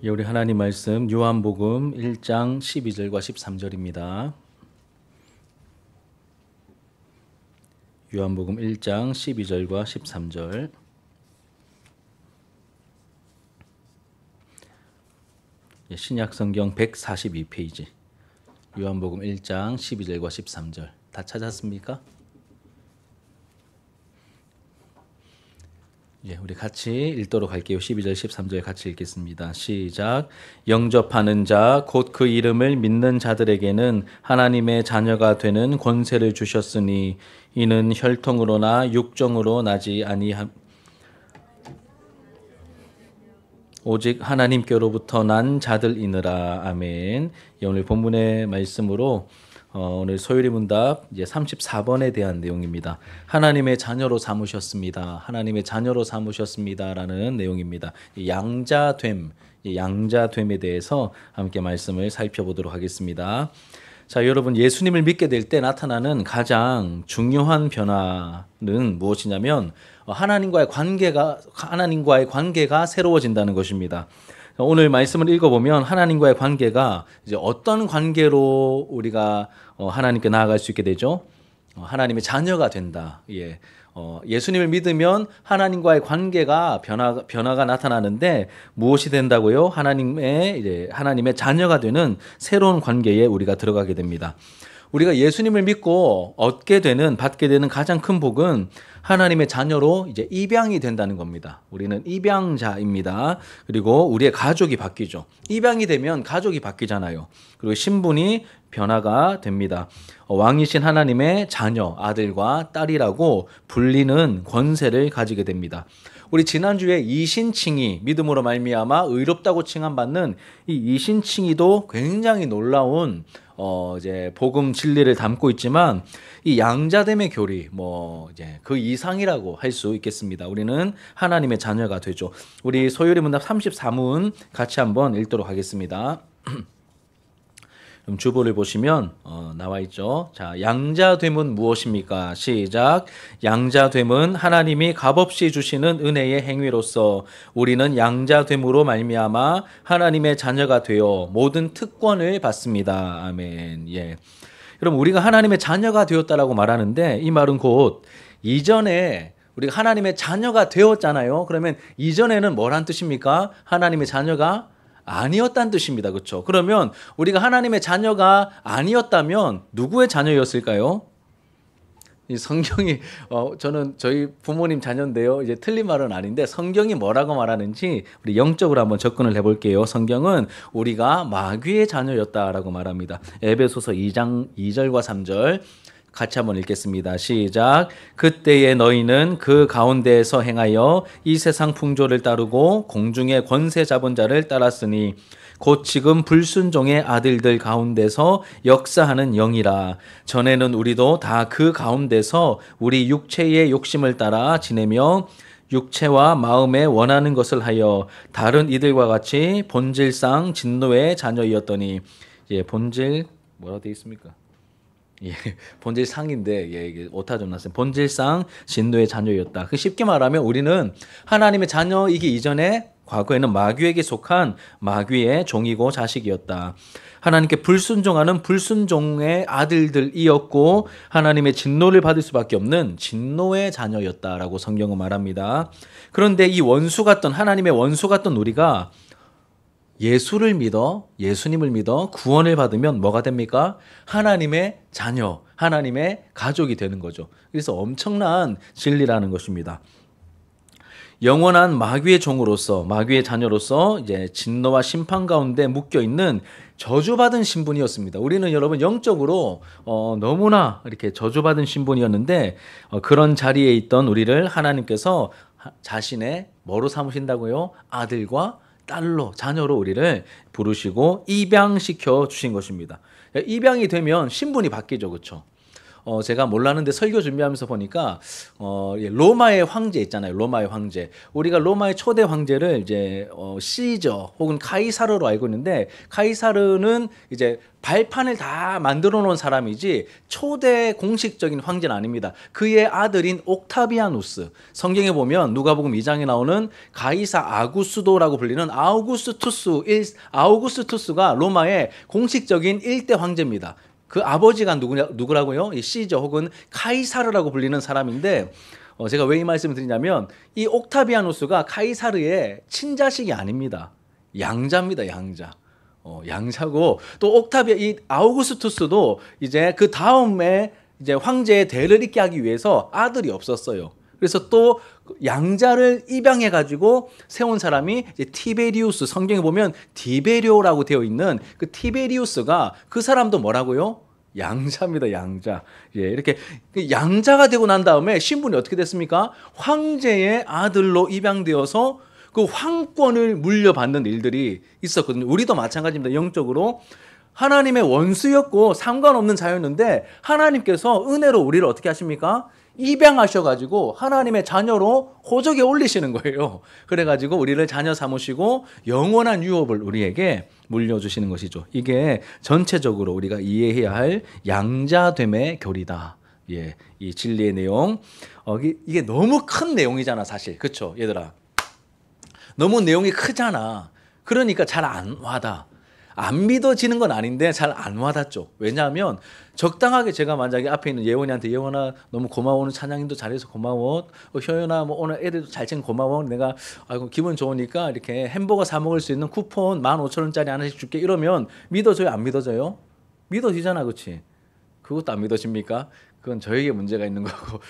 예, 우리 하나님 말씀 요한복음 1장 12절과 13절입니다. 요한복음 1장 12절과 13절. 예, 신약 성경 142페이지. 요한복음 1장 12절과 13절. 다 찾았습니까? 예, 우리 같이 읽도록 할게요. 12절, 13절 같이 읽겠습니다. 시작. 영접하는 자, 곧 그 이름을 믿는 자들에게는 하나님의 자녀가 되는 권세를 주셨으니 이는 혈통으로나 육정으로 나지 아니함 오직 하나님께로부터 난 자들이니라. 아멘. 예, 오늘 본문의 말씀으로 오늘 소요리 문답 이제 34번에 대한 내용입니다. 하나님의 자녀로 삼으셨습니다. 하나님의 자녀로 삼으셨습니다라는 내용입니다. 양자됨에 대해서 함께 말씀을 살펴보도록 하겠습니다. 자, 여러분, 예수님을 믿게 될 때 나타나는 가장 중요한 변화는 무엇이냐면 하나님과의 관계가 새로워진다는 것입니다. 오늘 말씀을 읽어보면 하나님과의 관계가 이제 어떤 관계로 우리가 하나님께 나아갈 수 있게 되죠? 하나님의 자녀가 된다. 예. 예수님을 믿으면 하나님과의 관계가 변화가 나타나는데 무엇이 된다고요? 하나님의 자녀가 되는 새로운 관계에 우리가 들어가게 됩니다. 우리가 예수님을 믿고 받게 되는 가장 큰 복은 하나님의 자녀로 이제 입양이 된다는 겁니다. 우리는 입양자입니다. 그리고 우리의 가족이 바뀌죠. 입양이 되면 가족이 바뀌잖아요. 그리고 신분이 변화가 됩니다. 왕이신 하나님의 자녀, 아들과 딸이라고 불리는 권세를 가지게 됩니다. 우리 지난주에 이신칭의, 믿음으로 말미암아 의롭다고 칭함받는 이 이신칭의도 굉장히 놀라운 이제 복음 진리를 담고 있지만 이 양자됨의 교리 이제 그 이상이라고 할 수 있겠습니다. 우리는 하나님의 자녀가 되죠. 우리 소요리 문답 34문 같이 한번 읽도록 하겠습니다. 그럼 주보를 보시면 나와 있죠. 자, 양자됨은 무엇입니까? 시작. 양자됨은 하나님이 값없이 주시는 은혜의 행위로서 우리는 양자됨으로 말미암아 하나님의 자녀가 되어 모든 특권을 받습니다. 아멘. 예. 여러분, 우리가 하나님의 자녀가 되었다라고 말하는데 이 말은 곧 이전에 우리가 하나님의 자녀가 되었잖아요. 그러면 이전에는 뭐란 뜻입니까? 하나님의 자녀가 아니었다는 뜻입니다. 그렇죠? 그러면 우리가 하나님의 자녀가 아니었다면 누구의 자녀였을까요? 이 성경이 저는 저희 부모님 자녀인데요. 이제 틀린 말은 아닌데 성경이 뭐라고 말하는지 우리 영적으로 한번 접근을 해볼게요. 성경은 우리가 마귀의 자녀였다라고 말합니다. 에베소서 2장 2절과 3절 같이 한번 읽겠습니다. 시작. 그때에 너희는 그 가운데에서 행하여 이 세상 풍조를 따르고 공중의 권세 잡은 자를 따랐으니 곧 지금 불순종의 아들들 가운데서 역사하는 영이라. 전에는 우리도 다 그 가운데서 우리 육체의 욕심을 따라 지내며 육체와 마음에 원하는 것을 하여 다른 이들과 같이 본질상 진노의 자녀이었더니, 예, 본질 뭐라고 되어 있습니까? 예, 본질상인데, 예, 이게 오타 좀 났어요. 본질상 진노의 자녀였다. 그 쉽게 말하면 우리는 하나님의 자녀이기 이전에 과거에는 마귀에게 속한 마귀의 종이고 자식이었다. 하나님께 불순종하는 불순종의 아들들이었고 하나님의 진노를 받을 수밖에 없는 진노의 자녀였다라고 성경은 말합니다. 그런데 이 하나님의 원수 같던 우리가 예수님을 믿어 구원을 받으면 뭐가 됩니까? 하나님의 자녀, 하나님의 가족이 되는 거죠. 그래서 엄청난 진리라는 것입니다. 영원한 마귀의 종으로서, 마귀의 자녀로서 이제 진노와 심판 가운데 묶여 있는 저주받은 신분이었습니다. 우리는 여러분 영적으로 너무나 이렇게 저주받은 신분이었는데 그런 자리에 있던 우리를 하나님께서 자신의 뭐로 삼으신다고요? 아들과 딸로, 자녀로 우리를 부르시고 입양시켜 주신 것입니다. 입양이 되면 신분이 바뀌죠. 그렇죠? 제가 몰랐는데 설교 준비하면서 보니까 로마의 황제 있잖아요. 로마의 황제. 우리가 로마의 초대 황제를 이제 시저 혹은 카이사르로 알고 있는데, 카이사르는 이제 발판을 다 만들어 놓은 사람이지 초대 공식적인 황제는 아닙니다. 그의 아들인 옥타비아누스, 성경에 보면 누가복음 2장에 나오는 가이사 아구스도라고 불리는 아우구스투스가 로마의 공식적인 1대 황제입니다. 그 아버지가 누구라고요? 이 시저 혹은 카이사르라고 불리는 사람인데, 제가 왜 이 말씀을 드리냐면 이 옥타비아누스가 카이사르의 친자식이 아닙니다. 양자입니다. 양자고, 또 이 아우구스투스도 이제 그 다음에 이제 황제의 대를 잇게 하기 위해서 아들이 없었어요. 그래서 또 양자를 입양해 가지고 세운 사람이 이제 티베리우스, 성경에 보면 디베료라고 되어 있는 그 티베리우스가, 그 사람도 뭐라고요? 양자입니다. 양자. 이렇게 양자가 되고 난 다음에 신분이 어떻게 됐습니까? 황제의 아들로 입양되어서 그 황권을 물려받는 일들이 있었거든요. 우리도 마찬가지입니다. 영적으로 하나님의 원수였고 상관없는 자였는데, 하나님께서 은혜로 우리를 어떻게 하십니까? 입양하셔가지고 하나님의 자녀로 호적에 올리시는 거예요. 그래가지고 우리를 자녀 삼으시고 영원한 유업을 우리에게 물려주시는 것이죠. 이게 전체적으로 우리가 이해해야 할 양자됨의 교리다. 이 진리의 내용. 이게 너무 큰 내용이잖아, 사실. 그렇죠, 얘들아? 너무 내용이 크잖아. 그러니까 잘 안 와닿아. 안 믿어지는 건 아닌데 잘 안 와닿죠. 왜냐하면 적당하게 제가 만약에 앞에 있는 예원이한테, 예원아 너무 고마워, 오늘 찬양인도 잘해서 고마워, 효연아 뭐 오늘 애들도 잘 챙겨 고마워, 내가 아이고 기분 좋으니까 이렇게 햄버거 사 먹을 수 있는 쿠폰 15,000원짜리 하나씩 줄게, 이러면 믿어져요, 안 믿어져요? 믿어지잖아, 그렇지? 그것도 안 믿어집니까? 그건 저에게 문제가 있는 거고,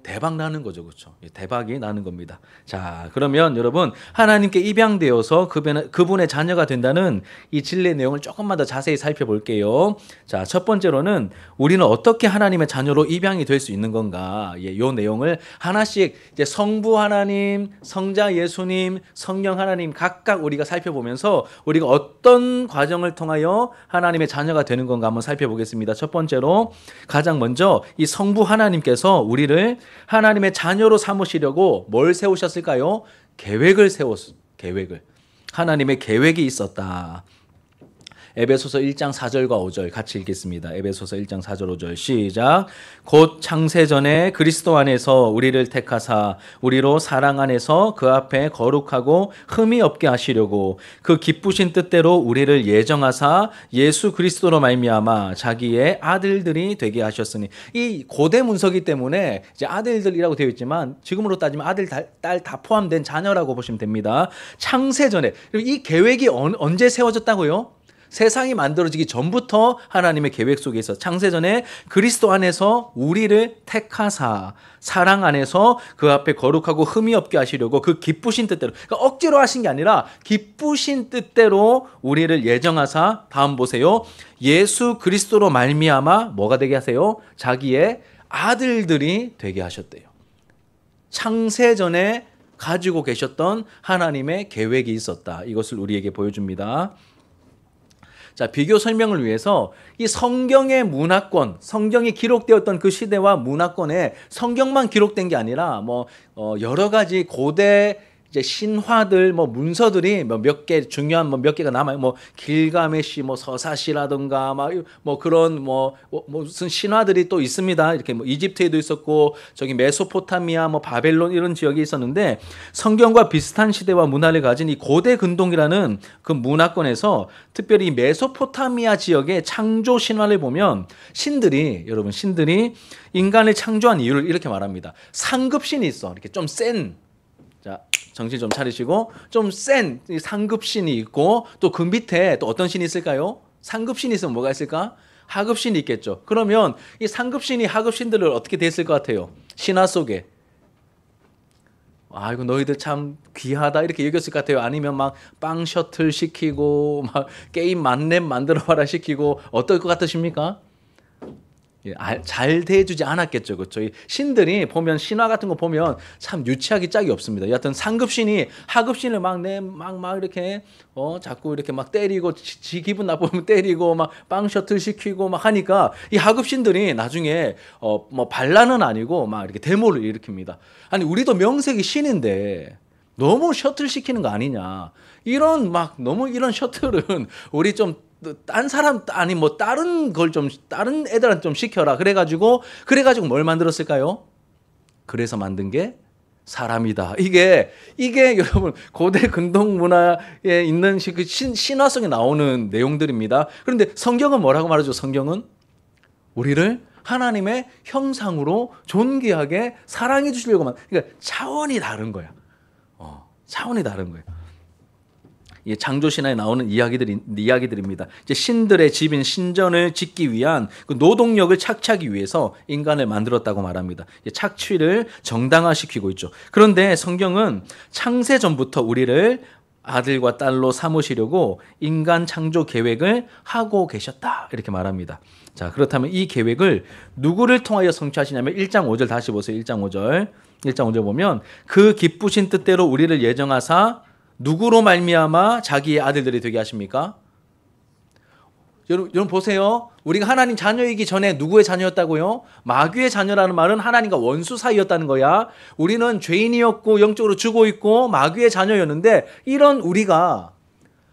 대박 나는 거죠. 그렇죠? 대박이 나는 겁니다. 자, 그러면 여러분, 하나님께 입양되어서 그분의 자녀가 된다는 이 진리의 내용을 조금만 더 자세히 살펴볼게요. 자, 첫 번째로는 우리는 어떻게 하나님의 자녀로 입양이 될 수 있는 건가? 이 내용을 하나씩 이제 성부 하나님, 성자 예수님, 성령 하나님 각각 우리가 살펴보면서 우리가 어떤 과정을 통하여 하나님의 자녀가 되는 건가 한번 살펴보겠습니다. 첫 번째로 가장 먼저 이 성부 하나님께서 우리를 하나님의 자녀로 삼으시려고 뭘 세우셨을까요? 계획을. 하나님의 계획이 있었다. 에베소서 1장 4절과 5절 같이 읽겠습니다. 에베소서 1장 4절 5절 시작. 곧 창세전에 그리스도 안에서 우리를 택하사 우리로 사랑 안에서 그 앞에 거룩하고 흠이 없게 하시려고 그 기쁘신 뜻대로 우리를 예정하사 예수 그리스도로 말미암아 자기의 아들들이 되게 하셨으니, 이 고대 문서기 때문에 이제 아들들이라고 되어 있지만 지금으로 따지면 아들, 딸 다 포함된 자녀라고 보시면 됩니다. 창세전에, 이 계획이 언제 세워졌다고요? 세상이 만들어지기 전부터 하나님의 계획 속에 있어 창세전에 그리스도 안에서 우리를 택하사 사랑 안에서 그 앞에 거룩하고 흠이 없게 하시려고 그 기쁘신 뜻대로, 그러니까 억지로 하신 게 아니라 기쁘신 뜻대로 우리를 예정하사, 다음 보세요, 예수 그리스도로 말미암아 뭐가 되게 하세요? 자기의 아들들이 되게 하셨대요. 창세전에 가지고 계셨던 하나님의 계획이 있었다. 이것을 우리에게 보여줍니다. 자, 비교 설명을 위해서 이 성경의 문화권, 성경이 기록되었던 그 시대와 문화권에 성경만 기록된 게 아니라 여러 가지 고대 이제 신화들, 문서들이 몇 개, 중요한 몇 개가 남아요. 길가메시, 서사시라든가 그런 무슨 신화들이 또 있습니다. 이렇게 이집트에도 있었고 저기 메소포타미아, 바벨론 이런 지역이 있었는데, 성경과 비슷한 시대와 문화를 가진 이 고대 근동이라는 그 문화권에서 특별히 메소포타미아 지역의 창조 신화를 보면 신들이 인간을 창조한 이유를 이렇게 말합니다. 상급신이 있어. 이렇게 좀 센. 자, 정신 좀 차리시고, 좀 센 상급신이 있고, 또 그 밑에 또 어떤 신이 있을까요? 상급신이 있으면 뭐가 있을까? 하급신이 있겠죠. 그러면 이 상급신이 하급신들을 어떻게 됐을 것 같아요? 신화 속에. 아이고 너희들 참 귀하다 이렇게 여겼을 것 같아요? 아니면 막 빵 셔틀 시키고 막 게임 만렙 만들어 봐라 시키고 어떨 것 같으십니까? 잘 대해주지 않았겠죠. 그렇죠? 이 신들이 보면 신화 같은 거 보면 참 유치하기 짝이 없습니다. 여하튼 상급신이 하급신을 막 이렇게 자꾸 이렇게 막 때리고 지 기분 나쁘면 때리고 막 빵 셔틀 시키고 막 하니까 이 하급신들이 나중에 뭐 반란은 아니고 막 이렇게 데모를 일으킵니다. 아니 우리도 명색이 신인데 너무 셔틀 시키는 거 아니냐. 너무 이런 셔틀은 우리 좀 딴 사람 아니 뭐 다른 애들한테 좀 시켜라. 그래가지고 뭘 만들었을까요? 그래서 만든 게 사람이다. 이게 여러분 고대 근동 문화에 있는 신화성에 나오는 내용들입니다. 그런데 성경은 뭐라고 말하죠? 성경은 우리를 하나님의 형상으로 존귀하게 사랑해 주시려고만. 그러니까 차원이 다른 거야. 차원이 다른 거예요. 창조 신화에 나오는 이야기들입니다. 이제 신들의 집인 신전을 짓기 위한 그 노동력을 착취하기 위해서 인간을 만들었다고 말합니다. 착취를 정당화시키고 있죠. 그런데 성경은 창세 전부터 우리를 아들과 딸로 삼으시려고 인간 창조 계획을 하고 계셨다. 이렇게 말합니다. 자, 그렇다면 이 계획을 누구를 통하여 성취하시냐면 1장 5절 다시 보세요. 1장 5절 보면 그 기쁘신 뜻대로 우리를 예정하사 누구로 말미암아 자기의 아들들이 되게 하십니까? 여러분 보세요. 우리가 하나님 자녀이기 전에 누구의 자녀였다고요? 마귀의 자녀라는 말은 하나님과 원수 사이였다는 거야. 우리는 죄인이었고 영적으로 죽어 있고 마귀의 자녀였는데 이런 우리가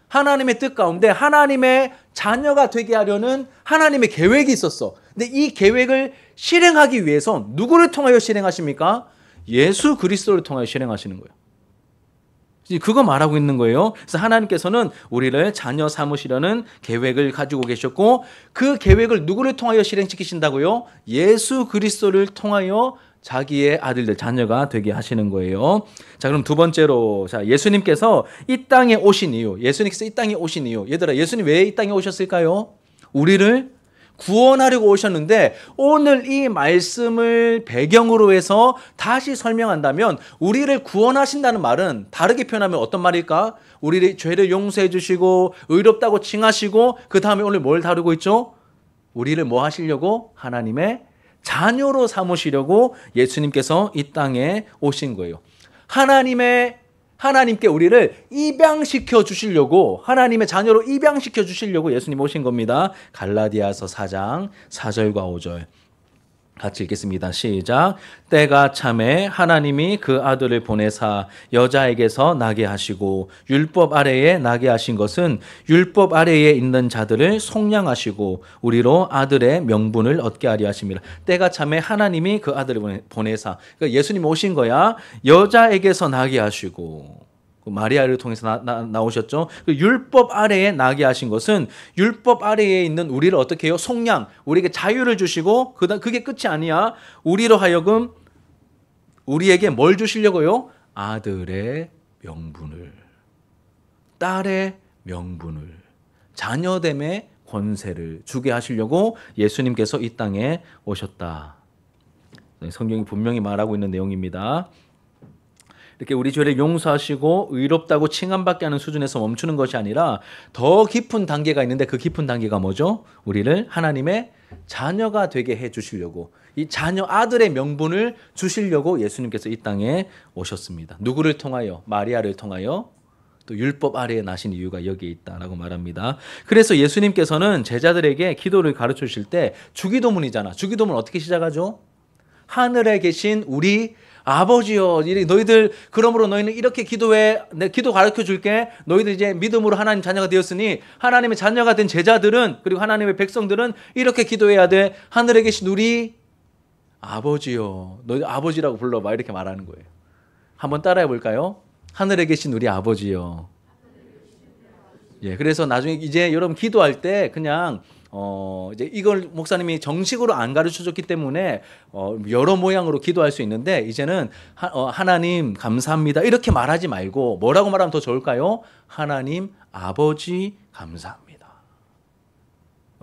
하나님의 뜻 가운데 하나님의 자녀가 되게 하려는 하나님의 계획이 있었어. 근데 이 계획을 실행하기 위해서 누구를 통하여 실행하십니까? 예수 그리스도를 통하여 실행하시는 거예요. 그거 말하고 있는 거예요. 그래서 하나님께서는 우리를 자녀 삼으시려는 계획을 가지고 계셨고 그 계획을 누구를 통하여 실행시키신다고요? 예수 그리스도를 통하여 자기의 아들들 자녀가 되게 하시는 거예요. 자, 그럼 두 번째로 예수님께서 이 땅에 오신 이유. 얘들아, 예수님 왜 이 땅에 오셨을까요? 우리를 구원하려고 오셨는데 오늘 이 말씀을 배경으로 해서 다시 설명한다면 우리를 구원하신다는 말은 다르게 표현하면 어떤 말일까? 우리의 죄를 용서해 주시고 의롭다고 칭하시고 그 다음에 오늘 뭘 다루고 있죠? 우리를 뭐 하시려고? 하나님의 자녀로 삼으시려고 예수님께서 이 땅에 오신 거예요. 하나님께 우리를 입양시켜 주시려고 하나님의 자녀로 입양시켜 주시려고 예수님 오신 겁니다. 갈라디아서 4장 4절과 5절 같이 읽겠습니다. 시작. 때가 참에 하나님이 그 아들을 보내사 여자에게서 나게 하시고 율법 아래에 나게 하신 것은 율법 아래에 있는 자들을 속량하시고 우리로 아들의 명분을 얻게 하려 하십니다. 때가 참에 하나님이 그 아들을 보내사, 그러니까 예수님 오신 거야. 여자에게서 나게 하시고 마리아를 통해서 나오셨죠. 율법 아래에 나게 하신 것은 율법 아래에 있는 우리를 어떻게 해요? 속량, 우리에게 자유를 주시고 그게 끝이 아니야. 우리로 하여금 우리에게 뭘 주시려고요? 아들의 명분을, 딸의 명분을, 자녀됨의 권세를 주게 하시려고 예수님께서 이 땅에 오셨다. 성경이 분명히 말하고 있는 내용입니다. 이렇게 우리 죄를 용서하시고 의롭다고 칭함받게 하는 수준에서 멈추는 것이 아니라 더 깊은 단계가 있는데 그 깊은 단계가 뭐죠? 우리를 하나님의 자녀가 되게 해주시려고, 이 자녀 아들의 명분을 주시려고 예수님께서 이 땅에 오셨습니다. 누구를 통하여? 마리아를 통하여 또 율법 아래에 나신 이유가 여기에 있다라고 말합니다. 그래서 예수님께서는 제자들에게 기도를 가르쳐 주실 때 주기도문이잖아. 주기도문 어떻게 시작하죠? 하늘에 계신 우리 아버지여, 너희들 그러므로 너희는 이렇게 기도해. 내 기도 가르쳐 줄게. 너희들 이제 믿음으로 하나님 자녀가 되었으니 하나님의 자녀가 된 제자들은, 그리고 하나님의 백성들은 이렇게 기도해야 돼. 하늘에 계신 우리 아버지여, 너희들 아버지라고 불러봐. 이렇게 말하는 거예요. 한번 따라해 볼까요? 하늘에 계신 우리 아버지여. 예, 그래서 나중에 이제 여러분 기도할 때 그냥 이제 이걸 목사님이 정식으로 안 가르쳐 줬기 때문에 여러 모양으로 기도할 수 있는데, 이제는 하나님 감사합니다 이렇게 말하지 말고 뭐라고 말하면 더 좋을까요? 하나님 아버지 감사합니다.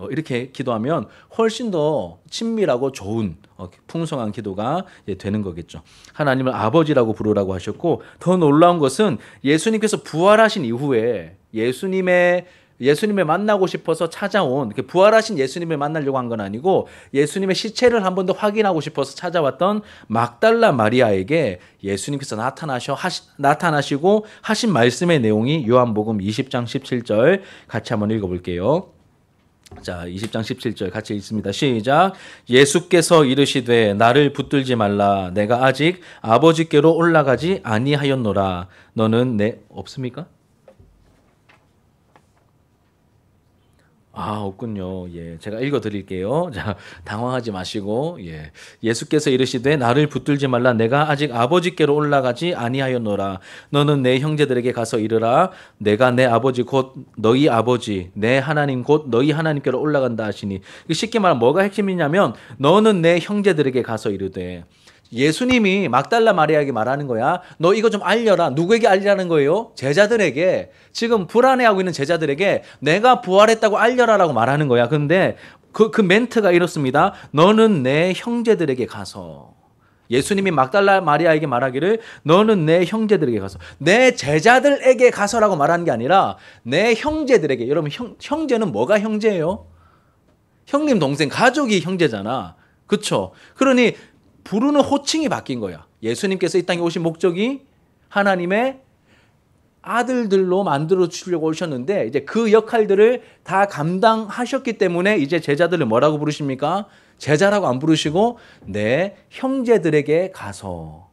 이렇게 기도하면 훨씬 더 친밀하고 좋은 풍성한 기도가 되는 거겠죠. 하나님을 아버지라고 부르라고 하셨고, 더 놀라운 것은 예수님께서 부활하신 이후에 예수님의 예수님을 만나고 싶어서 찾아온, 부활하신 예수님을 만나려고 한 건 아니고 예수님의 시체를 한 번 더 확인하고 싶어서 찾아왔던 막달라 마리아에게 예수님께서 나타나시고 하신 말씀의 내용이 요한복음 20장 17절 같이 한번 읽어볼게요. 자, 20장 17절 같이 읽습니다. 시작. 예수께서 이르시되 나를 붙들지 말라. 내가 아직 아버지께로 올라가지 아니하였노라. 너는 없습니까? 없군요. 예, 제가 읽어드릴게요. 자, 당황하지 마시고, 예, 예수께서 이르시되 나를 붙들지 말라. 내가 아직 아버지께로 올라가지 아니하였노라. 너는 내 형제들에게 가서 이르라. 내가 내 아버지 곧 너희 아버지, 내 하나님 곧 너희 하나님께로 올라간다 하시니. 쉽게 말하면 뭐가 핵심이냐면 너는 내 형제들에게 가서 이르되. 예수님이 막달라 마리아에게 말하는 거야. 너 이거 좀 알려라. 누구에게 알리라는 거예요? 제자들에게. 지금 불안해하고 있는 제자들에게 내가 부활했다고 알려라라고 말하는 거야. 그런데 그 멘트가 이렇습니다. 너는 내 형제들에게 가서. 예수님이 막달라 마리아에게 말하기를 너는 내 형제들에게 가서. 내 제자들에게 가서라고 말하는 게 아니라 내 형제들에게. 여러분 형제는 뭐가 형제예요? 형님 동생 가족이 형제잖아. 그렇죠? 그러니 부르는 호칭이 바뀐 거야. 예수님께서 이 땅에 오신 목적이 하나님의 아들들로 만들어 주시려고 오셨는데 이제 그 역할들을 다 감당하셨기 때문에 이제 제자들을 뭐라고 부르십니까? 제자라고 안 부르시고 내 형제들에게 가서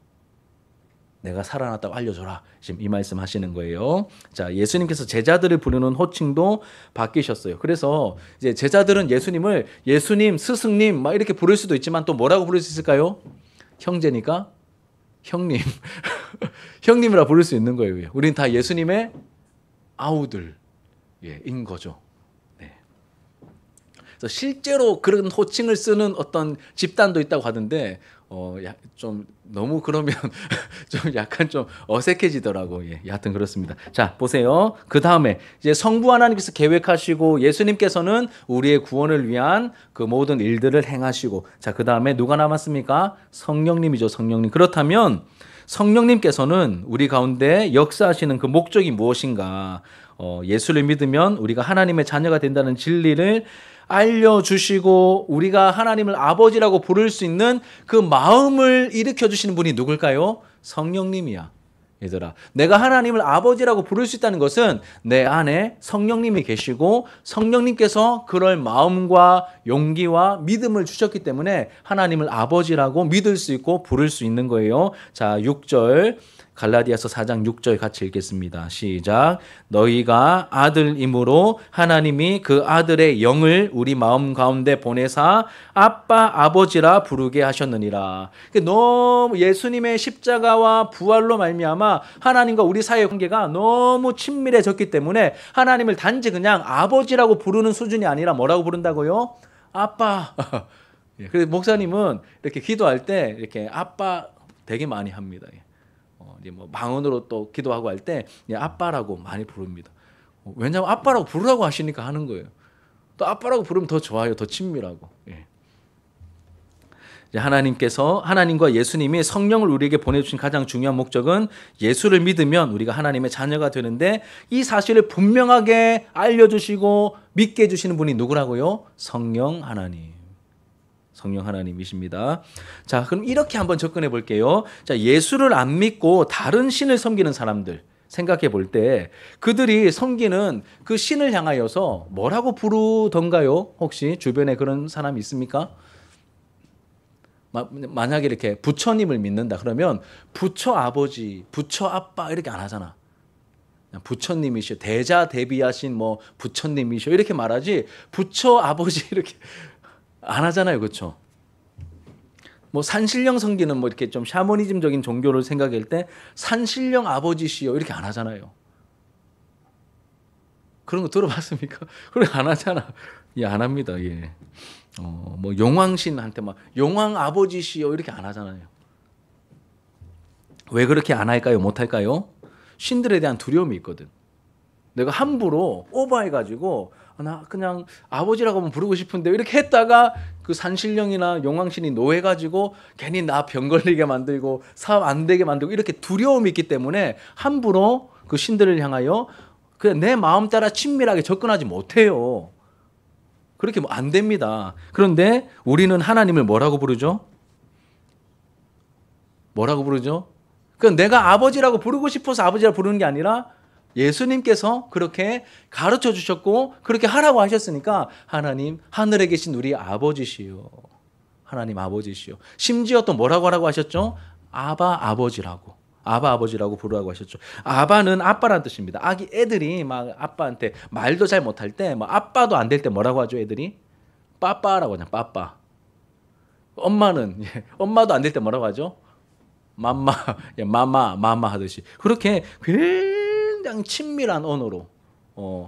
내가 살아났다고 알려줘라. 지금 이 말씀 하시는 거예요. 자, 예수님께서 제자들을 부르는 호칭도 바뀌셨어요. 그래서 이제 제자들은 예수님을 예수님, 스승님 막 이렇게 부를 수도 있지만 또 뭐라고 부를 수 있을까요? 형제니까 형님. 형님이라 부를 수 있는 거예요. 우리는 다 예수님의 아우들 인 거죠. 네. 그래서 실제로 그런 호칭을 쓰는 어떤 집단도 있다고 하던데 좀 너무 그러면 좀 약간 좀 어색해지더라고. 예, 하여튼 그렇습니다. 자, 보세요. 그 다음에 이제 성부 하나님께서 계획하시고 예수님께서는 우리의 구원을 위한 그 모든 일들을 행하시고, 자, 그 다음에 누가 남았습니까? 성령님이죠, 성령님. 그렇다면 성령님께서는 우리 가운데 역사하시는 그 목적이 무엇인가? 예수를 믿으면 우리가 하나님의 자녀가 된다는 진리를 알려주시고 우리가 하나님을 아버지라고 부를 수 있는 그 마음을 일으켜주시는 분이 누굴까요? 성령님이야. 얘들아, 내가 하나님을 아버지라고 부를 수 있다는 것은 내 안에 성령님이 계시고 성령님께서 그럴 마음과 용기와 믿음을 주셨기 때문에 하나님을 아버지라고 믿을 수 있고 부를 수 있는 거예요. 자, 6절 갈라디아서 4장 6절 같이 읽겠습니다. 시작. 너희가 아들이므로 하나님이 그 아들의 영을 우리 마음 가운데 보내사 아빠 아버지라 부르게 하셨느니라. 너무 예수님의 십자가와 부활로 말미암아 하나님과 우리 사이의 관계가 너무 친밀해졌기 때문에 하나님을 단지 그냥 아버지라고 부르는 수준이 아니라 뭐라고 부른다고요? 아빠. 그래서 목사님은 이렇게 기도할 때 이렇게 아빠 되게 많이 합니다. 이제 뭐 방언으로 또 기도하고 할 때 아빠라고 많이 부릅니다. 왜냐하면 아빠라고 부르라고 하시니까 하는 거예요. 또 아빠라고 부르면 더 좋아요, 더 친밀하고. 예. 이제 하나님과 예수님이 성령을 우리에게 보내주신 가장 중요한 목적은 예수를 믿으면 우리가 하나님의 자녀가 되는데 이 사실을 분명하게 알려주시고 믿게 해주시는 분이 누구라고요? 성령 하나님이십니다. 자, 그럼 이렇게 한번 접근해 볼게요. 자, 예수를 안 믿고 다른 신을 섬기는 사람들 생각해 볼 때 그들이 섬기는 그 신을 향하여서 뭐라고 부르던가요? 혹시 주변에 그런 사람이 있습니까? 만약에 이렇게 부처님을 믿는다 그러면 부처 아버지, 부처 아빠 이렇게 안 하잖아. 부처님이시여, 대자 대비하신 뭐 부처님이시여 이렇게 말하지 부처 아버지 이렇게 안 하잖아요. 그렇죠? 뭐 산신령 섬기는 뭐 이렇게 좀 샤머니즘적인 종교를 생각할 때 산신령 아버지시여 이렇게 안 하잖아요. 그런 거 들어봤습니까? 그래 안 하잖아. 예, 안 합니다. 예. 뭐 용왕신한테 막 용왕 아버지시여 이렇게 안 하잖아요. 왜 그렇게 안 할까요? 못 할까요? 신들에 대한 두려움이 있거든. 내가 함부로 오버해가지고 나 그냥 아버지라고 하면 부르고 싶은데 이렇게 했다가 그 산신령이나 용왕신이 노해가지고 괜히 나 병 걸리게 만들고 사업 안 되게 만들고 이렇게 두려움이 있기 때문에 함부로 그 신들을 향하여 그냥 내 마음 따라 친밀하게 접근하지 못해요. 그렇게 뭐 안 됩니다. 그런데 우리는 하나님을 뭐라고 부르죠? 뭐라고 부르죠? 내가 아버지라고 부르고 싶어서 아버지라고 부르는 게 아니라 예수님께서 그렇게 가르쳐 주셨고 그렇게 하라고 하셨으니까 하나님 하늘에 계신 우리 아버지시요. 하나님 아버지시요. 심지어 또 뭐라고 하라고 하셨죠? 아바 아버지라고. 아바 아버지라고 부르라고 하셨죠. 아바는 아빠라는 뜻입니다. 아기 애들이 막 아빠한테 말도 잘 못할 때 뭐 아빠도 안 될 때 뭐라고 하죠, 애들이? 빠빠라고 하냐, 빠빠. 엄마는 엄마도 안 될 때 뭐라고 하죠? 맘마, 마마 하듯이 그렇게 굉장히 친밀한 언어로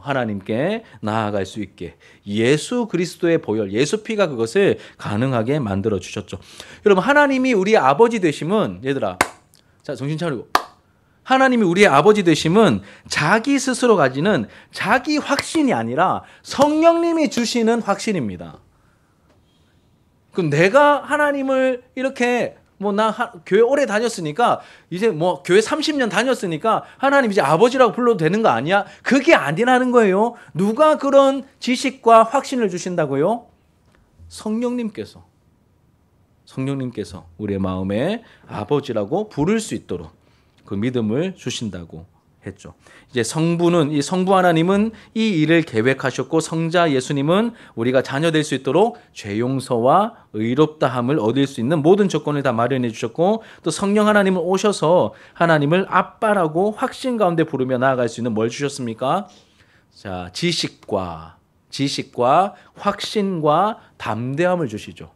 하나님께 나아갈 수 있게 예수 그리스도의 보혈, 예수 피가 그것을 가능하게 만들어 주셨죠. 여러분, 하나님이 우리의 아버지 되심은, 얘들아, 자 정신 차리고, 하나님이 우리의 아버지 되심은 자기 스스로 가지는 자기 확신이 아니라 성령님이 주시는 확신입니다. 그럼 내가 하나님을 이렇게 나 교회 오래 다녔으니까 이제 뭐 교회 30년 다녔으니까 하나님 이제 아버지라고 불러도 되는 거 아니야? 그게 아니라는 거예요. 누가 그런 지식과 확신을 주신다고요? 성령님께서 우리의 마음에 아버지라고 부를 수 있도록 그 믿음을 주신다고 했죠. 이제 이 성부 하나님은 이 일을 계획하셨고, 성자 예수님은 우리가 자녀 될 수 있도록 죄 용서와 의롭다함을 얻을 수 있는 모든 조건을 다 마련해 주셨고, 또 성령 하나님은 오셔서 하나님을 아빠라고 확신 가운데 부르며 나아갈 수 있는 뭘 주셨습니까? 자, 지식과 확신과 담대함을 주시죠.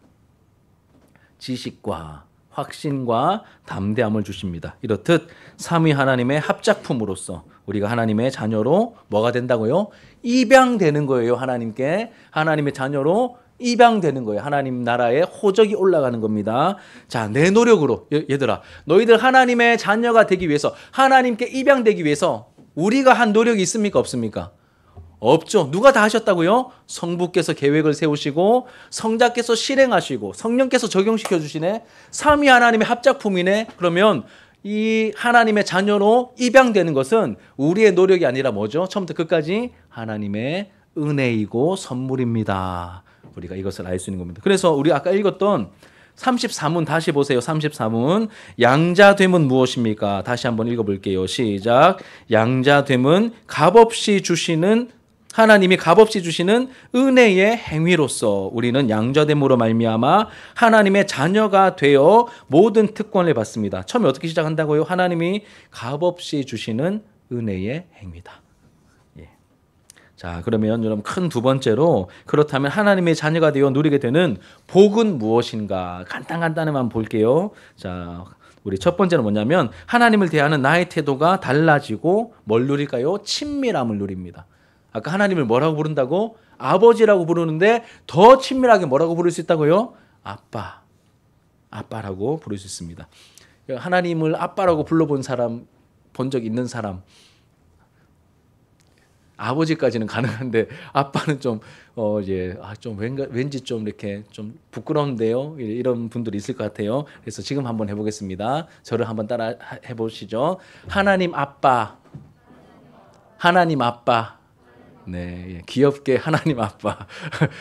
지식과 확신과 담대함을 주십니다. 이렇듯 삼위 하나님의 합작품으로서 우리가 하나님의 자녀로 뭐가 된다고요? 입양되는 거예요. 하나님의 자녀로 입양되는 거예요. 하나님 나라에 호적이 올라가는 겁니다. 자, 내 노력으로, 얘들아, 너희들 하나님의 자녀가 되기 위해서, 하나님께 입양되기 위해서 우리가 한 노력이 있습니까? 없습니까? 없죠. 누가 다 하셨다고요? 성부께서 계획을 세우시고, 성자께서 실행하시고, 성령께서 적용시켜 주시네. 삼위 하나님의 합작품이네. 그러면 이 하나님의 자녀로 입양되는 것은 우리의 노력이 아니라 뭐죠? 처음부터 끝까지 하나님의 은혜이고 선물입니다. 우리가 이것을 알 수 있는 겁니다. 그래서 우리 아까 읽었던 34문 다시 보세요. 34문. 양자됨은 무엇입니까? 다시 한번 읽어볼게요. 시작. 양자됨은 하나님이 값없이 주시는 은혜의 행위로서 우리는 양자됨으로 말미암아 하나님의 자녀가 되어 모든 특권을 받습니다. 처음에 어떻게 시작한다고요? 하나님이 값없이 주시는 은혜의 행위다. 예. 자, 그러면 여러분, 큰 두 번째로, 그렇다면 하나님의 자녀가 되어 누리게 되는 복은 무엇인가? 간단하게만 볼게요. 자, 우리 첫 번째는 뭐냐면, 하나님을 대하는 나의 태도가 달라지고 뭘 누릴까요? 친밀함을 누립니다. 아까 하나님을 뭐라고 부른다고? 아버지라고 부르는데 더 친밀하게 뭐라고 부를 수 있다고요? 아빠라고 부를 수 있습니다. 하나님을 아빠라고 불러본 사람, 본 적 있는 사람, 아버지까지는 가능한데 아빠는 왠지 좀 이렇게 좀 부끄러운데요. 이런 분들이 있을 것 같아요. 그래서 지금 한번 해보겠습니다. 저를 한번 따라 해보시죠. 하나님 아빠. 네, 귀엽게 하나님 아빠.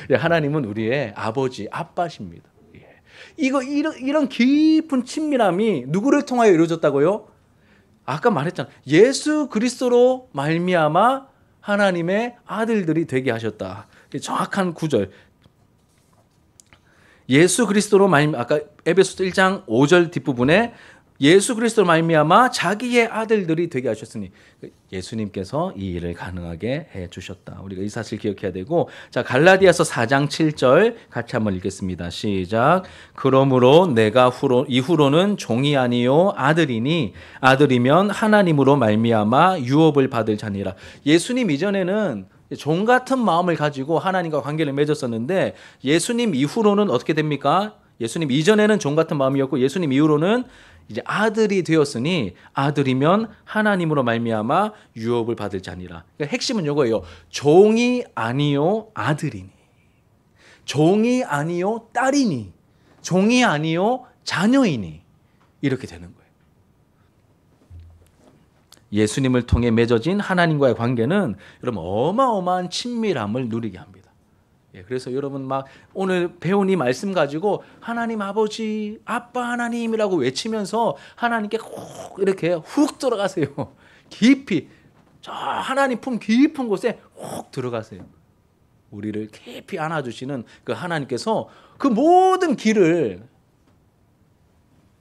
하나님은 우리의 아버지, 아빠십니다. 이런 깊은 친밀함이 누구를 통하여 이루어졌다고요? 아까 말했잖아. 예수 그리스도로 말미암아 하나님의 아들들이 되게 하셨다. 정확한 구절. 예수 그리스도로 말미암아, 아까 에베소서 1장 5절 뒷부분에 예수 그리스도로 말미암아 자기의 아들들이 되게 하셨으니, 예수님께서 이 일을 가능하게 해 주셨다. 우리가 이 사실 기억해야 되고, 자, 갈라디아서 4장 7절 같이 한번 읽겠습니다. 시작. 그러므로 내가 이후로는 종이 아니요 아들이니 아들이면 하나님으로 말미암아 유업을 받을 자니라. 예수님 이전에는 종 같은 마음을 가지고 하나님과 관계를 맺었었는데, 예수님 이후로는 어떻게 됩니까? 예수님 이전에는 종 같은 마음이었고, 예수님 이후로는 이제 아들이 되었으니 아들이면 하나님으로 말미암아 유업을 받을 자니라. 그러니까 핵심은 이거예요. 종이 아니요 아들이니, 종이 아니요 딸이니, 종이 아니요 자녀이니, 이렇게 되는 거예요. 예수님을 통해 맺어진 하나님과의 관계는 여러분 어마어마한 친밀함을 누리게 합니다. 그래서 여러분 막 오늘 배운 이 말씀 가지고 하나님 아버지, 아빠 하나님이라고 외치면서 하나님께 훅 이렇게 훅 들어가세요. 깊이 저 하나님 품 깊은 곳에 훅 들어가세요. 우리를 깊이 안아주시는 그 하나님께서 그 모든 길을,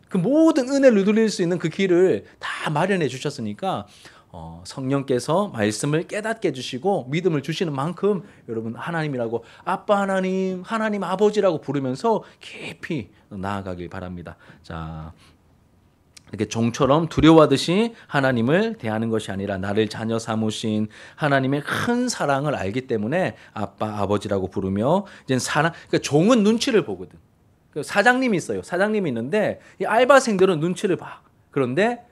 그 모든 은혜를 누릴 수 있는 그 길을 다 마련해 주셨으니까 성령께서 말씀을 깨닫게 해주시고 믿음을 주시는 만큼 여러분 하나님이라고 아빠 하나님, 하나님 아버지라고 부르면서 깊이 나아가길 바랍니다. 자, 이렇게 종처럼 두려워하듯이 하나님을 대하는 것이 아니라 나를 자녀 삼으신 하나님의 큰 사랑을 알기 때문에 아빠, 아버지라고 부르며 이제 그러니까 종은 눈치를 보거든. 사장님이 있어요. 사장님이 있는데 이 알바생들은 눈치를 봐. 그런데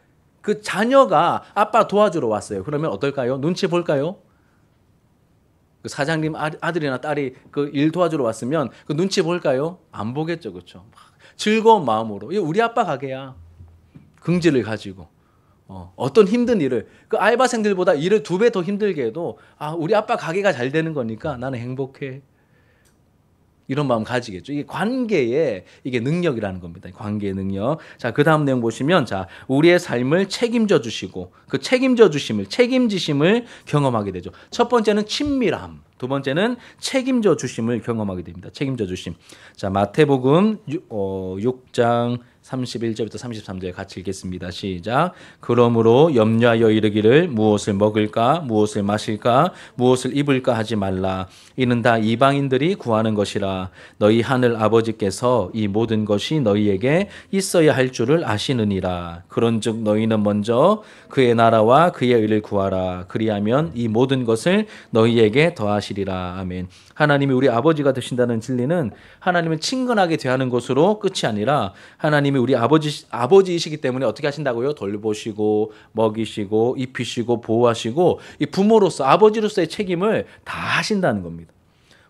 그 자녀가 아빠 도와주러 왔어요. 그러면 어떨까요? 눈치 볼까요? 그 사장님 아들이나 딸이 그 일 도와주러 왔으면 그 눈치 볼까요? 안 보겠죠, 그렇죠? 즐거운 마음으로 우리 아빠 가게야. 긍지를 가지고 어떤 힘든 일을 그 알바생들보다 일을 2배 더 힘들게 해도 우리 아빠 가게가 잘 되는 거니까 나는 행복해. 이런 마음 가지겠죠. 이게 관계의 이게 능력이라는 겁니다. 관계의 능력. 자, 그 다음 내용 보시면 자, 우리의 삶을 책임져 주시고 그 책임지심을 경험하게 되죠. 첫 번째는 친밀함. 두 번째는 책임져 주심을 경험하게 됩니다. 책임져 주심. 자, 마태복음 6장 31절부터 33절 같이 읽겠습니다. 시작. 그러므로 염려하여 이르기를 무엇을 먹을까 무엇을 마실까 무엇을 입을까 하지 말라. 이는 다 이방인들이 구하는 것이라. 너희 하늘 아버지께서 이 모든 것이 너희에게 있어야 할 줄을 아시느니라. 그런즉 너희는 먼저 그의 나라와 그의 의를 구하라. 그리하면 이 모든 것을 너희에게 더하시리라. 아멘. 하나님이 우리 아버지가 되신다는 진리는 하나님을 친근하게 대하는 것으로 끝이 아니라 하나님이 우리 아버지이시기 때문에 어떻게 하신다고요? 돌보시고 먹이시고 입히시고 보호하시고 이 부모로서 아버지로서의 책임을 다 하신다는 겁니다.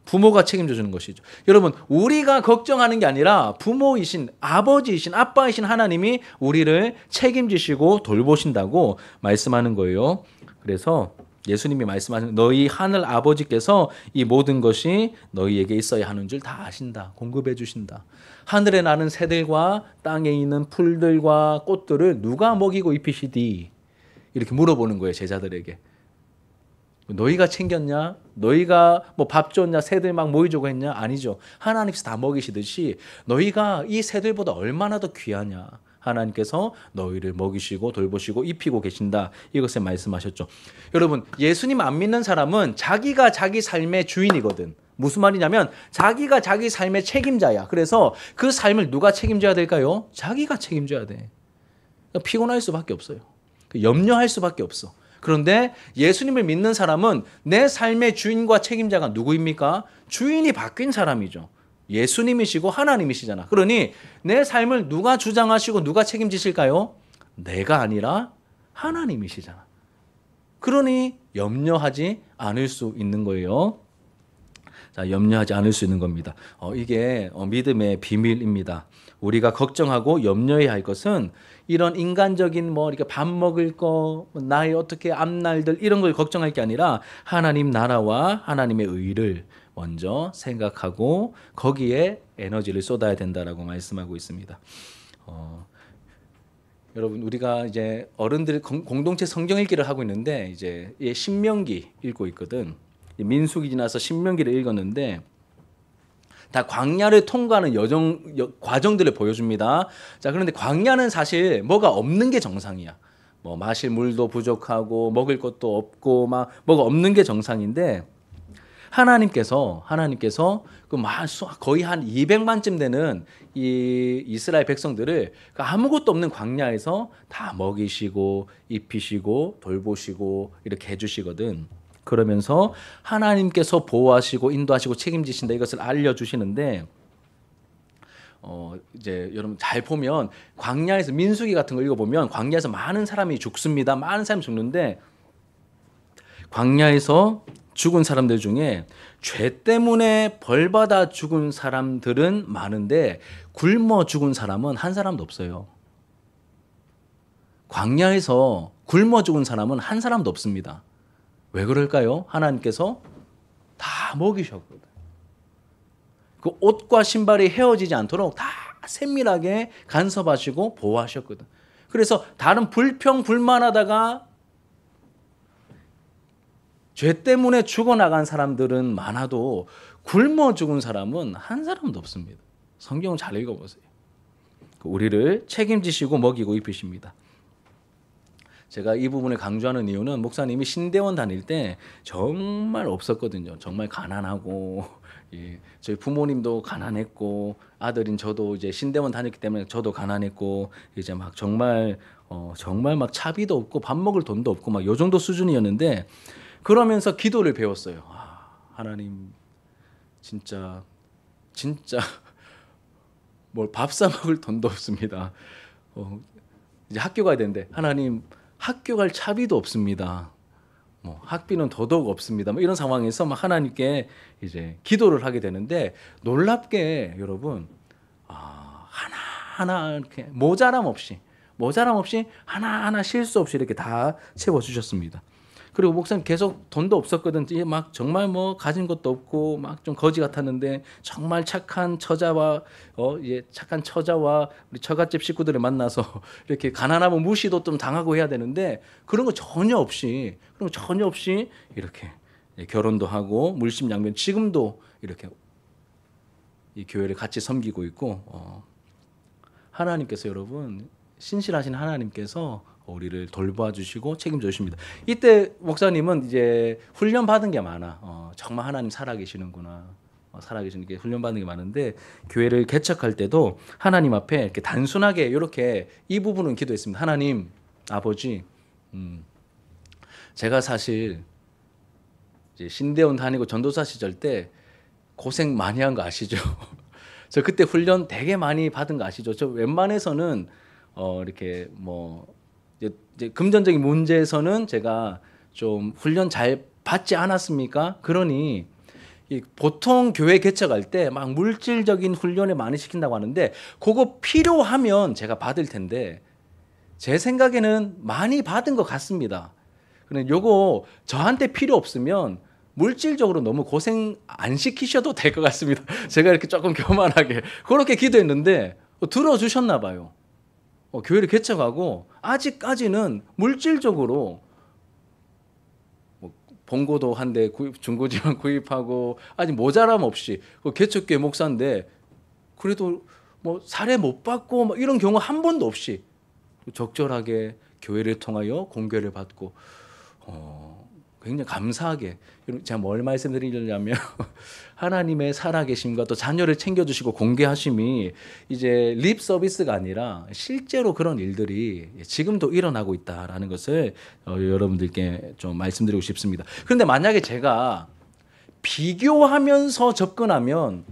부모가 책임져 주는 것이죠. 여러분 우리가 걱정하는 게 아니라 부모이신 아버지이신 아빠이신 하나님이 우리를 책임지시고 돌보신다고 말씀하는 거예요. 그래서 예수님이 말씀하신 너희 하늘 아버지께서 이 모든 것이 너희에게 있어야 하는 줄 다 아신다. 공급해 주신다. 하늘에 나는 새들과 땅에 있는 풀들과 꽃들을 누가 먹이고 입히시디? 이렇게 물어보는 거예요. 제자들에게. 너희가 챙겼냐? 너희가 뭐 밥 줬냐? 새들 막 모이자고 했냐? 아니죠. 하나님께서 다 먹이시듯이 너희가 이 새들보다 얼마나 더 귀하냐? 하나님께서 너희를 먹이시고 돌보시고 입히고 계신다. 이것을 말씀하셨죠. 여러분 예수님 안 믿는 사람은 자기가 자기 삶의 주인이거든. 무슨 말이냐면 자기가 자기 삶의 책임자야. 그래서 그 삶을 누가 책임져야 될까요? 자기가 책임져야 돼. 피곤할 수밖에 없어요. 염려할 수밖에 없어. 그런데 예수님을 믿는 사람은 내 삶의 주인과 책임자가 누구입니까? 주인이 바뀐 사람이죠. 예수님이시고 하나님이시잖아. 그러니 내 삶을 누가 주장하시고 누가 책임지실까요? 내가 아니라 하나님이시잖아. 그러니 염려하지 않을 수 있는 거예요. 자, 염려하지 않을 수 있는 겁니다. 이게 믿음의 비밀입니다. 우리가 걱정하고 염려해야 할 것은 이런 인간적인 이렇게 밥 먹을 거, 나의 어떻게 앞날들 이런 걸 걱정할 게 아니라 하나님 나라와 하나님의 의를 먼저 생각하고 거기에 에너지를 쏟아야 된다라고 말씀하고 있습니다. 여러분 우리가 이제 어른들 공동체 성경 읽기를 하고 있는데 이제 신명기 읽고 있거든. 민수기 지나서 신명기를 읽었는데 다 광야를 통과하는 과정들을 보여줍니다. 자, 그런데 광야는 사실 뭐가 없는 게 정상이야. 마실 물도 부족하고 먹을 것도 없고 뭐가 없는 게 정상인데 하나님께서 거의 한 200만쯤 되는 이 이스라엘 백성들을 아무것도 없는 광야에서 다 먹이시고 입히시고 돌보시고 이렇게 해주시거든. 그러면서 하나님께서 보호하시고 인도하시고 책임지신다 이것을 알려주시는데 이제 여러분 잘 보면 광야에서 민수기 같은 거 읽어보면 광야에서 많은 사람이 죽습니다. 많은 사람이 죽는데 광야에서 죽은 사람들 중에 죄 때문에 벌받아 죽은 사람들은 많은데 굶어 죽은 사람은 한 사람도 없어요. 광야에서 굶어 죽은 사람은 한 사람도 없습니다. 왜 그럴까요? 하나님께서 다 먹이셨거든. 그 옷과 신발이 헤어지지 않도록 다 세밀하게 간섭하시고 보호하셨거든. 그래서 다른 불평 불만하다가 죄 때문에 죽어나간 사람들은 많아도 굶어 죽은 사람은 한 사람도 없습니다. 성경을 잘 읽어보세요. 우리를 책임지시고 먹이고 입히십니다. 제가 이 부분을 강조하는 이유는 목사님이 신대원 다닐 때 정말 없었거든요. 정말 가난하고, 예, 저희 부모님도 가난했고, 아들인 저도 이제 신대원 다녔기 때문에 저도 가난했고, 이제 막 정말 막 차비도 없고 밥 먹을 돈도 없고 막 요 정도 수준이었는데, 그러면서 기도를 배웠어요. 하나님 진짜 뭘 밥 사 먹을 돈도 없습니다. 이제 학교 가야 되는데 하나님 학교 갈 차비도 없습니다. 뭐 학비는 더더욱 없습니다. 뭐 이런 상황에서 막 하나님께 이제 기도를 하게 되는데 놀랍게 여러분 하나하나 이렇게 모자람 없이 하나하나 실수 없이 이렇게 다 채워 주셨습니다. 그리고 목사님 계속 돈도 없었거든. 막 정말 뭐 가진 것도 없고 막 좀 거지 같았는데 정말 착한 처자와 우리 처갓집 식구들을 만나서 이렇게 가난하면 무시도 좀 당하고 해야 되는데 그런 거 전혀 없이 이렇게 결혼도 하고 물심양면 지금도 이렇게 이 교회를 같이 섬기고 있고 하나님께서 여러분 신실하신 하나님께서 우리를 돌봐주시고 책임져 주십니다. 이때 목사님은 이제 훈련 받은 게 많아. 정말 하나님 살아계시는구나. 살아계시는 게 훈련 받는 게 많은데 교회를 개척할 때도 하나님 앞에 이렇게 단순하게 이렇게 이 부분은 기도했습니다. 하나님 아버지, 제가 사실 이제 신대원 다니고 전도사 시절 때 고생 많이 한 거 아시죠? 저 그때 훈련 되게 많이 받은 거 아시죠? 저 웬만해서는 이렇게 뭐 이제 금전적인 문제에서는 제가 좀 훈련 잘 받지 않았습니까? 그러니 보통 교회 개척할 때 막 물질적인 훈련을 많이 시킨다고 하는데 그거 필요하면 제가 받을 텐데 제 생각에는 많이 받은 것 같습니다. 그런데 요거 저한테 필요 없으면 물질적으로 너무 고생 안 시키셔도 될 것 같습니다. 제가 이렇게 조금 교만하게 그렇게 기도했는데 들어주셨나 봐요. 교회를 개척하고 아직까지는 물질적으로 뭐 봉고도 한 대 중고지만 구입하고 아직 모자람 없이 개척교회 목사인데 그래도 뭐 살해 못 받고 뭐 이런 경우 한 번도 없이 적절하게 교회를 통하여 공개를 받고 굉장히 감사하게 제가 뭘 말씀드리려면 하나님의 살아계심과 또 자녀를 챙겨주시고 공개하심이 이제 립 서비스가 아니라 실제로 그런 일들이 지금도 일어나고 있다라는 것을 여러분들께 좀 말씀드리고 싶습니다. 그런데 만약에 제가 비교하면서 접근하면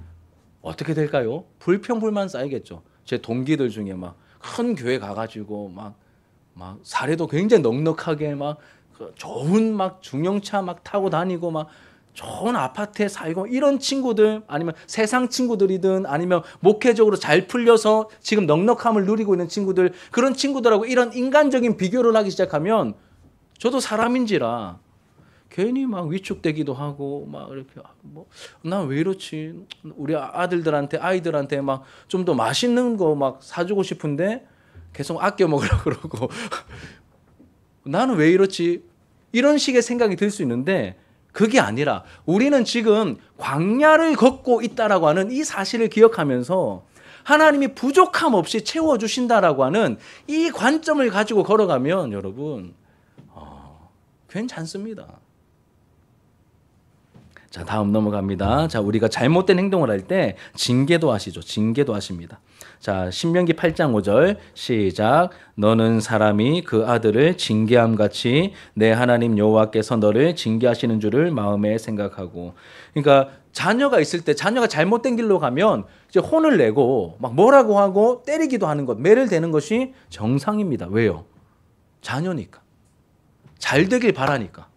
어떻게 될까요? 불평불만 쌓이겠죠. 제 동기들 중에 막 큰 교회 가가지고 막 사례도 굉장히 넉넉하게 막 좋은 막 중형차 막 타고 다니고 막 좋은 아파트에 살고 이런 친구들 아니면 세상 친구들이든 아니면 목회적으로 잘 풀려서 지금 넉넉함을 누리고 있는 친구들 그런 친구들하고 이런 인간적인 비교를 하기 시작하면 저도 사람인지라 괜히 막 위축되기도 하고 막 이렇게 난 왜 이렇지 우리 아이들한테 막 좀 더 맛있는 거 막 사주고 싶은데 계속 아껴 먹으려고 그러고 나는 왜 이렇지 이런 식의 생각이 들 수 있는데 그게 아니라 우리는 지금 광야를 걷고 있다라고 하는 이 사실을 기억하면서 하나님이 부족함 없이 채워주신다라고 하는 이 관점을 가지고 걸어가면 여러분 괜찮습니다. 자, 다음 넘어갑니다. 자, 우리가 잘못된 행동을 할 때 징계도 하시죠. 징계도 하십니다. 자, 신명기 8장 5절 시작. 너는 사람이 그 아들을 징계함 같이 내 하나님 여호와께서 너를 징계하시는 줄을 마음에 생각하고. 그러니까 자녀가 있을 때 자녀가 잘못된 길로 가면 이제 혼을 내고 막 뭐라고 하고 때리기도 하는 것, 매를 대는 것이 정상입니다. 왜요? 자녀니까. 잘 되길 바라니까.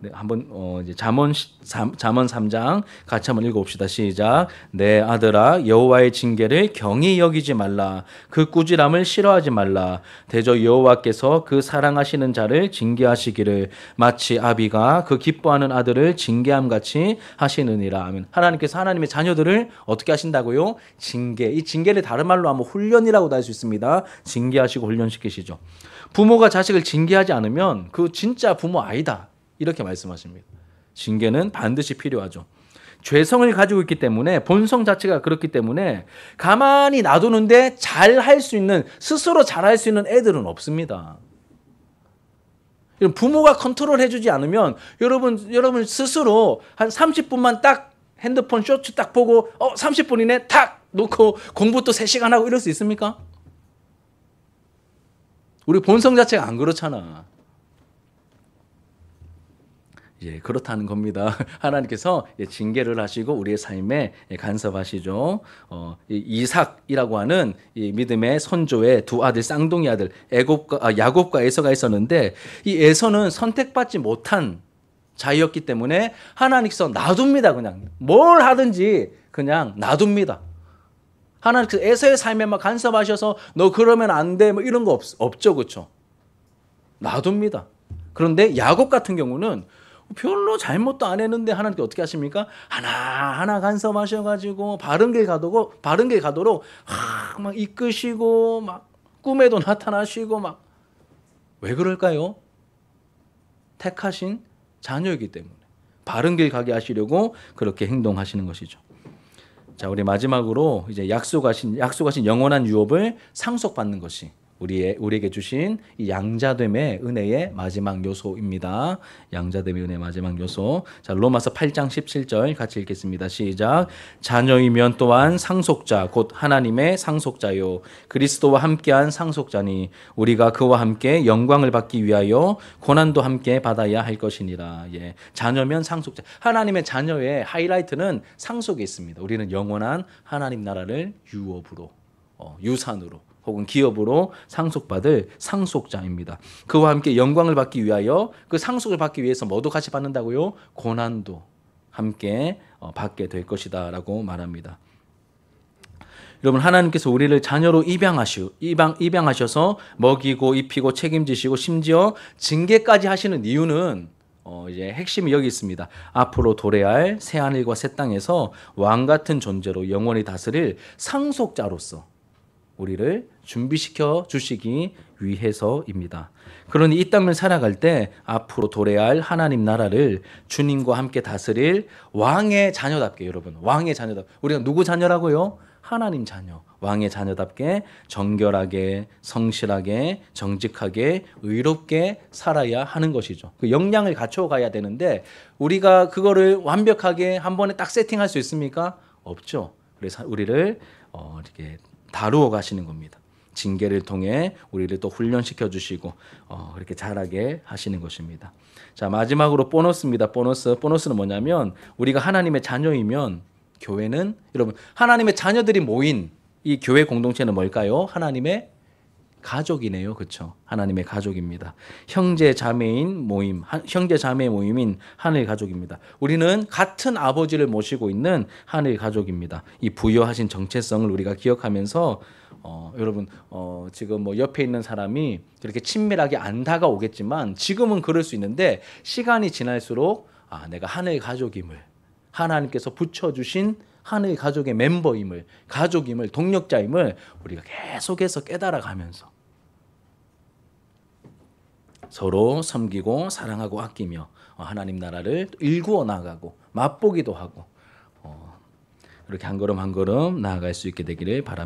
네, 한번 이제 잠언 3장 같이 한번 읽어봅시다. 시작. 내 아들아 여호와의 징계를 경히 여기지 말라. 그 꾸지람을 싫어하지 말라. 대저 여호와께서 그 사랑하시는 자를 징계하시기를 마치 아비가 그 기뻐하는 아들을 징계함 같이 하시느니라. 아멘. 하나님께서 하나님의 자녀들을 어떻게 하신다고요? 징계. 이 징계를 다른 말로 하면 훈련이라고도 할 수 있습니다. 징계하시고 훈련시키시죠. 부모가 자식을 징계하지 않으면 그 진짜 부모 아니다. 이렇게 말씀하십니다. 징계는 반드시 필요하죠. 죄성을 가지고 있기 때문에 본성 자체가 그렇기 때문에 가만히 놔두는데 잘할 수 있는 스스로 잘할 수 있는 애들은 없습니다. 부모가 컨트롤 해주지 않으면 여러분 스스로 한 30분만 딱 핸드폰 쇼츠 딱 보고 30분이네 탁 놓고 공부 또 3시간 하고 이럴 수 있습니까? 우리 본성 자체가 안 그렇잖아. 예, 그렇다는 겁니다. 하나님께서 징계를 하시고 우리의 삶에 간섭하시죠. 이삭이라고 하는 이 믿음의 선조의 두 아들, 쌍둥이 아들 야곱과 에서가 있었는데 이 에서는 선택받지 못한 자였기 때문에 하나님께서 놔둡니다. 그냥 뭘 하든지 그냥 놔둡니다. 하나님께서 에서의 삶에 막 간섭하셔서 너 그러면 안 돼 뭐 이런 거 없죠, 그렇죠? 놔둡니다. 그런데 야곱 같은 경우는 별로 잘못도 안 했는데 하나님께 어떻게 하십니까? 하나하나 간섭하셔가지고 바른 길 가도록 막 이끄시고 막 꿈에도 나타나시고 막 왜 그럴까요? 택하신 자녀이기 때문에 바른 길 가게 하시려고 그렇게 행동하시는 것이죠. 자, 우리 마지막으로 이제 약속하신 영원한 유업을 상속받는 것이 우리에게 주신 이 양자됨의 은혜의 마지막 요소입니다. 양자됨의 은혜의 마지막 요소. 자, 로마서 8장 17절 같이 읽겠습니다. 시작. 자녀이면 또한 상속자 곧 하나님의 상속자요 그리스도와 함께한 상속자니 우리가 그와 함께 영광을 받기 위하여 고난도 함께 받아야 할 것이니라. 예. 자녀면 상속자. 하나님의 자녀의 하이라이트는 상속에 있습니다. 우리는 영원한 하나님 나라를 유업으로 유산으로 혹은 기업으로 상속받을 상속자입니다. 그와 함께 영광을 받기 위하여 그 상속을 받기 위해서 뭐도 같이 받는다고요? 고난도 함께 받게 될 것이다 라고 말합니다. 여러분 하나님께서 우리를 자녀로 입양하셔서 먹이고 입히고 책임지시고 심지어 징계까지 하시는 이유는 이제 핵심이 여기 있습니다. 앞으로 도래할 새하늘과 새 땅에서 왕 같은 존재로 영원히 다스릴 상속자로서 우리를 준비시켜 주시기 위해서입니다. 그러니 이 땅을 살아갈 때 앞으로 도래할 하나님 나라를 주님과 함께 다스릴 왕의 자녀답게 여러분 왕의 자녀답게 우리가 누구 자녀라고요? 하나님 자녀 왕의 자녀답게 정결하게 성실하게 정직하게 의롭게 살아야 하는 것이죠. 그 역량을 갖춰가야 되는데 우리가 그거를 완벽하게 한 번에 딱 세팅할 수 있습니까? 없죠. 그래서 우리를 이렇게 다루어 가시는 겁니다. 징계를 통해 우리를 또 훈련시켜 주시고 그렇게 잘하게 하시는 것입니다. 자, 마지막으로 보너스입니다. 보너스는 뭐냐면 우리가 하나님의 자녀이면 교회는 여러분 하나님의 자녀들이 모인 이 교회 공동체는 뭘까요? 하나님의 가족이네요. 그렇죠? 하나님의 가족입니다. 형제 자매의 모임인 하늘 가족입니다. 우리는 같은 아버지를 모시고 있는 하늘 가족입니다. 이 부여하신 정체성을 우리가 기억하면서 여러분 지금 뭐 옆에 있는 사람이 그렇게 친밀하게 안 다가오겠지만 지금은 그럴 수 있는데 시간이 지날수록 내가 하늘 가족임을 하나님께서 붙여주신 하늘 가족의 멤버임을 가족임을 동력자임을 우리가 계속해서 깨달아가면서 서로 섬기고 사랑하고 아끼며 하나님 나라를 일구어 나가고 맛보기도 하고 이렇게 한 걸음 한 걸음 나아갈 수 있게 되기를 바랍니다.